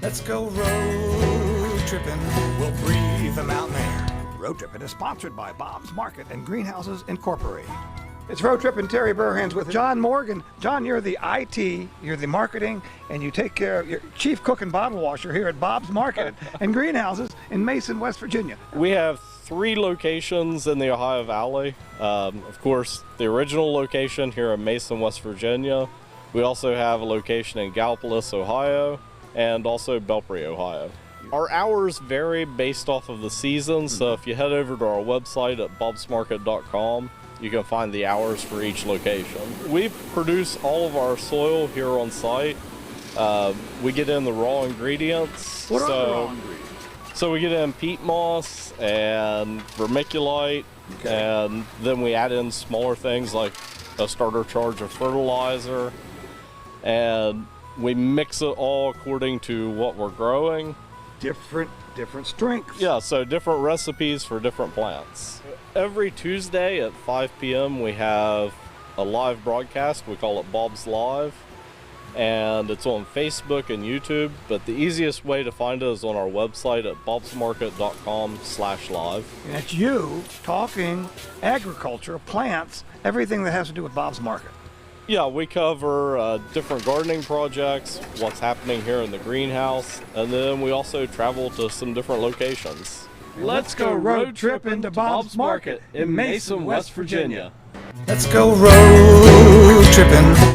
Let's go road tripping. We'll breathe the mountain air. Road Trippin' is sponsored by Bob's Market and Greenhouses Incorporated. It's Road Trippin', Terry Burhands with John Morgan. John, you're the IT, you're the marketing, and you take care of your chief cook and bottle washer here at Bob's Market and Greenhouses in Mason, West Virginia. We have 3 locations in the Ohio Valley. Of course, the original location here in Mason, West Virginia. We also have a location in Gallipolis, Ohio, and also Belpre, Ohio. Our hours vary based off of the season, so if you head over to our website at bobsmarket.com, you can find the hours for each location. We produce all of our soil here on site. We get in the raw ingredients. What are the raw ingredients? So we get in peat moss and vermiculite, and then we add in smaller things like a starter charge of fertilizer, and we mix it all according to what we're growing. Different strengths. Yeah, so different recipes for different plants. Every Tuesday at 5 p.m. we have a live broadcast. We call it Bob's Live, and it's on Facebook and YouTube, but the easiest way to find it is on our website at bobsmarket.com/live. And it's you talking agriculture, plants, everything that has to do with Bob's Market. Yeah, we cover different gardening projects, what's happening here in the greenhouse, and then we also travel to some different locations. Let's go road tripping to Bob's Market in Mason, West Virginia. Let's go road tripping.